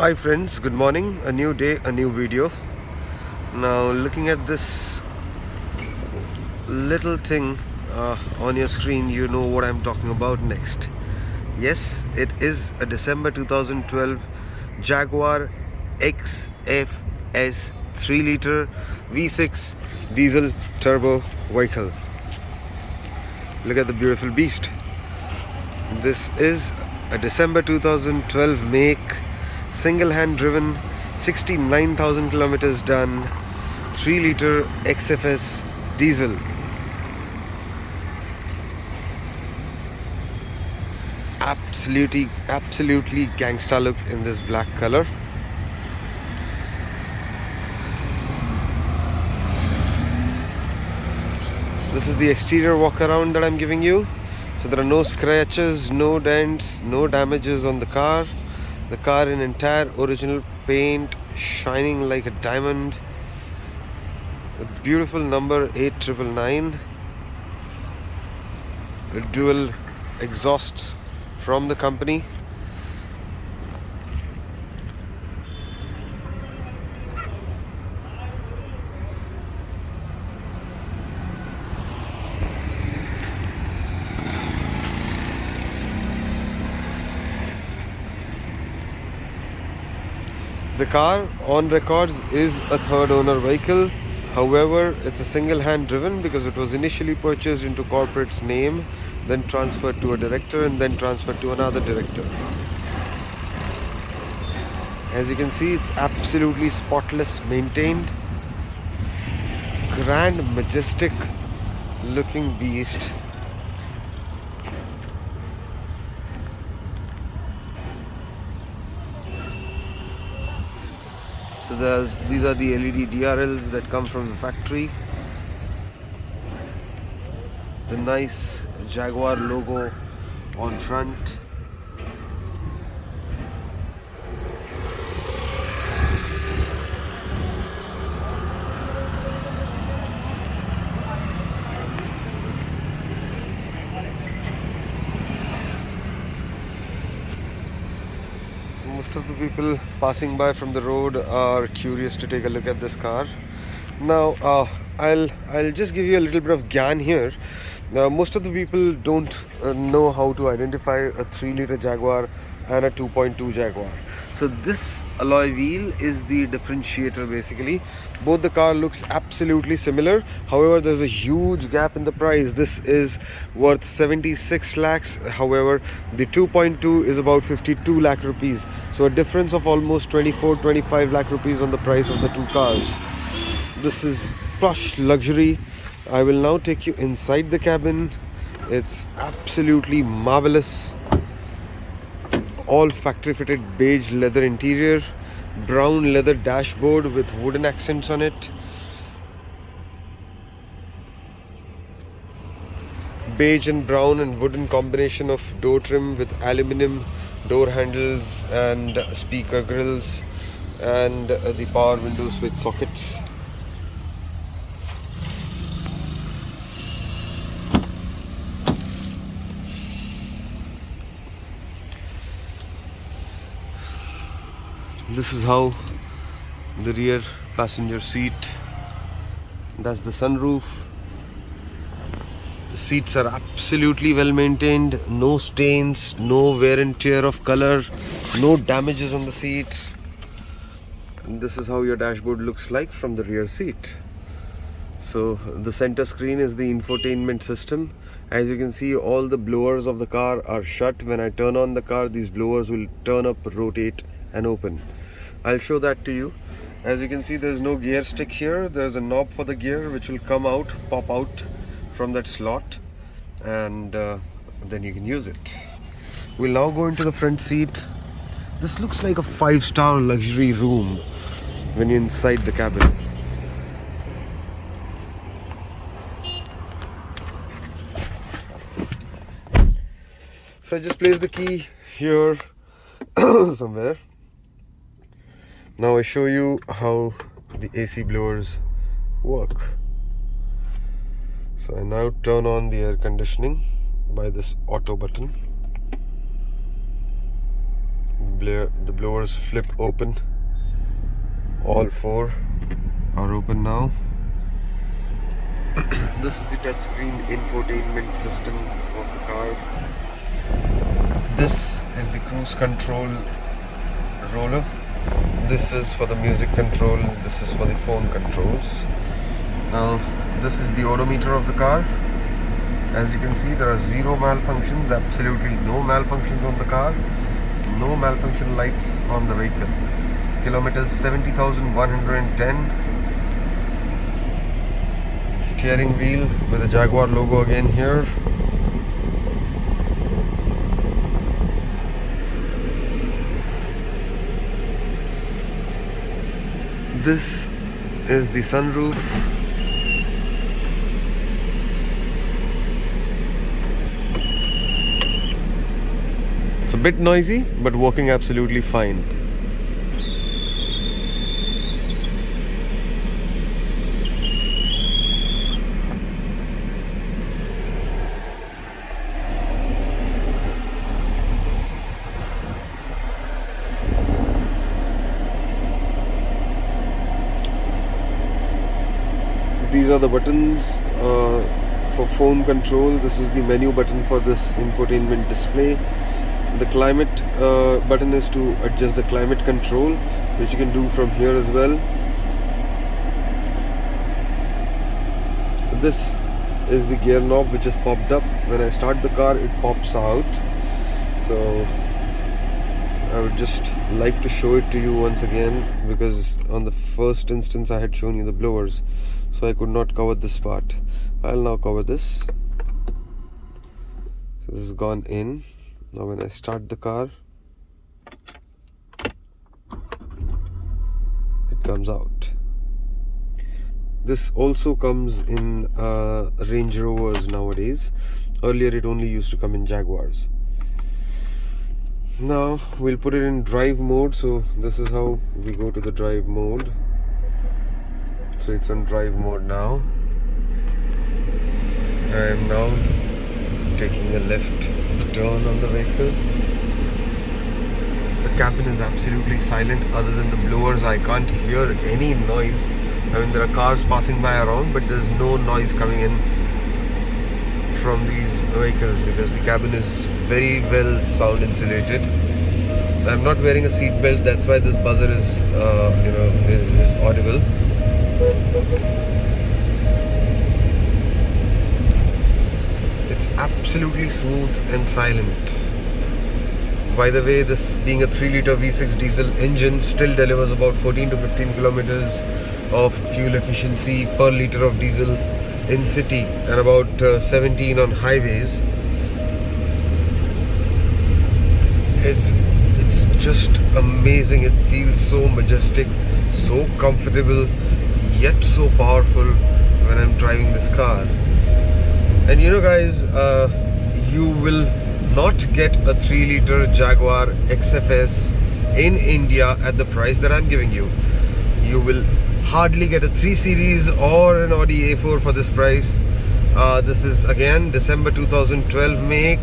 Hi friends, good morning. A new day, a new video. Now looking at this little thing on your screen, you know what I'm talking about next. Yes, it is a December 2012 Jaguar XFS 3-liter V6 diesel turbo vehicle. Look at the beautiful beast. This is a December 2012 make, single hand driven, 69,000 kilometers done, 3-liter XFS diesel. Absolutely gangsta look in this black color. This is the exterior walk around that I'm giving you. So there are no scratches, no dents, no damages on the car. The car in entire original paint, shining like a diamond. A beautiful number 8999. Dual exhausts from the company. The car on records is a third owner vehicle. However, it's a single hand driven because it was initially purchased into corporate's name, then transferred to a director, and then transferred to another director. As you can see, it's absolutely spotless, maintained. Grand, majestic looking beast. So these are the LED DRLs that come from the factory. The nice Jaguar logo on front. Most of the people passing by from the road are curious to take a look at this car. Now I'll just give you a little bit of gyan here. Most of the people don't know how to identify a 3-liter Jaguar and a 2.2 Jaguar. So this alloy wheel is the differentiator basically. Both the car looks absolutely similar. However, there's a huge gap in the price. This is worth 76 lakhs. However, the 2.2 is about 52 lakh rupees. So a difference of almost 24-25 lakh rupees on the price of the two cars. This is plush luxury. I will now take you inside the cabin. It's absolutely marvelous. All factory fitted beige leather interior, brown leather dashboard with wooden accents on it. Beige and brown and wooden combination of door trim with aluminum door handles and speaker grills, and the power window switch sockets. This is how the rear passenger seat, that's the sunroof. The seats are absolutely well maintained, no stains, no wear and tear of color, no damages on the seats. And this is how your dashboard looks like from the rear seat. So the center screen is the infotainment system. As you can see, all the blowers of the car are shut. When I turn on the car, these blowers will turn up, rotate and open. I'll show that to you. As you can see, there's no gear stick here. There's a knob for the gear which will come out, pop out from that slot, and then you can use it. We'll now go into the front seat. This looks like a 5-star luxury room when you're inside the cabin. So I just place the key here somewhere. Now I show you how the AC blowers work. So I now turn on the air conditioning by this auto button. The blowers flip open. All four are open now. This is the touchscreen infotainment system of the car. This is the cruise control roller. This is for the music control. This is for the phone controls. Now this is the odometer of the car. As you can see, there are zero malfunctions, absolutely no malfunctions on the car, no malfunction lights on the vehicle. Kilometers 70,110. Steering wheel with the Jaguar logo again here. This is the sunroof. It's a bit noisy, but working absolutely fine. These are the buttons for phone control. This is the menu button for this infotainment display. The climate button is to adjust the climate control, which you can do from here as well. This is the gear knob, which is popped up. When I start the car, it pops out. So I would just like to show it to you once again, because on the first instance I had shown you the blowers, so I could not cover this part. I'll now cover this. So this has gone in. Now when I start the car, it comes out. This also comes in Range Rovers nowadays. Earlier it only used to come in Jaguars. Now we'll put it in drive mode. So this is how we go to the drive mode. So it's on drive mode now. I am now taking a left turn on the vehicle. The cabin is absolutely silent. Other than the blowers, I can't hear any noise. I mean, there are cars passing by around, but there's no noise coming in from these vehicles because the cabin is very well sound insulated. I'm not wearing a seat belt, that's why this buzzer is is audible. It's absolutely smooth and silent. By the way, this being a 3-liter V6 diesel engine still delivers about 14 to 15 kilometers of fuel efficiency per liter of diesel in city and about 17 on highways. It's just amazing. It feels so majestic, so comfortable, yet so powerful when I'm driving this car. And you know guys, you will not get a 3-liter Jaguar XFS in India at the price that I'm giving you. You will hardly get a 3 Series or an Audi A4 for this price. This is again December 2012 make,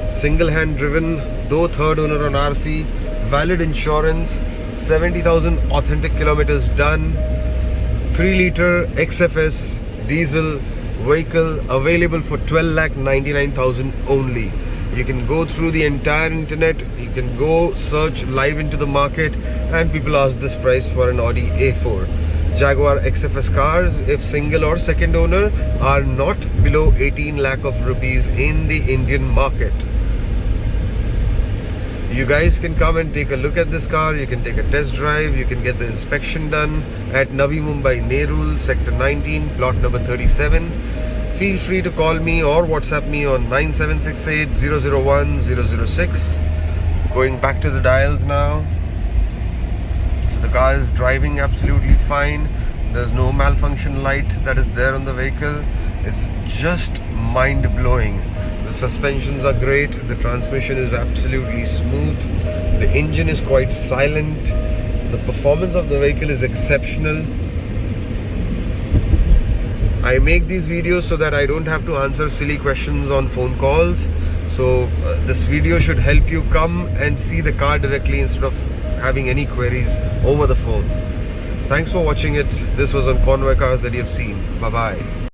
single hand driven, though third owner on RC, valid insurance, 70,000 authentic kilometers done, 3-liter XFS diesel vehicle available for 12,99,000 only. You can go through the entire internet, you can go search live into the market, and people ask this price for an Audi A4. Jaguar XFS cars, if single or second owner, are not below 18 lakh of rupees in the Indian market. You guys can come and take a look at this car. You can take a test drive. You can get the inspection done at Navi Mumbai, Nerul, Sector 19, plot number 37. Feel free to call me or WhatsApp me on 9768 001 006. Going back to the dials now. So the car is driving absolutely fine. There's no malfunction light that is there on the vehicle. It's just mind-blowing. The suspensions are great. The transmission is absolutely smooth. The engine is quite silent. The performance of the vehicle is exceptional. I make these videos so that I don't have to answer silly questions on phone calls. So this video should help you come and see the car directly instead of having any queries over the phone. Thanks for watching it. This was on Convoy Cars that you've seen. Bye bye.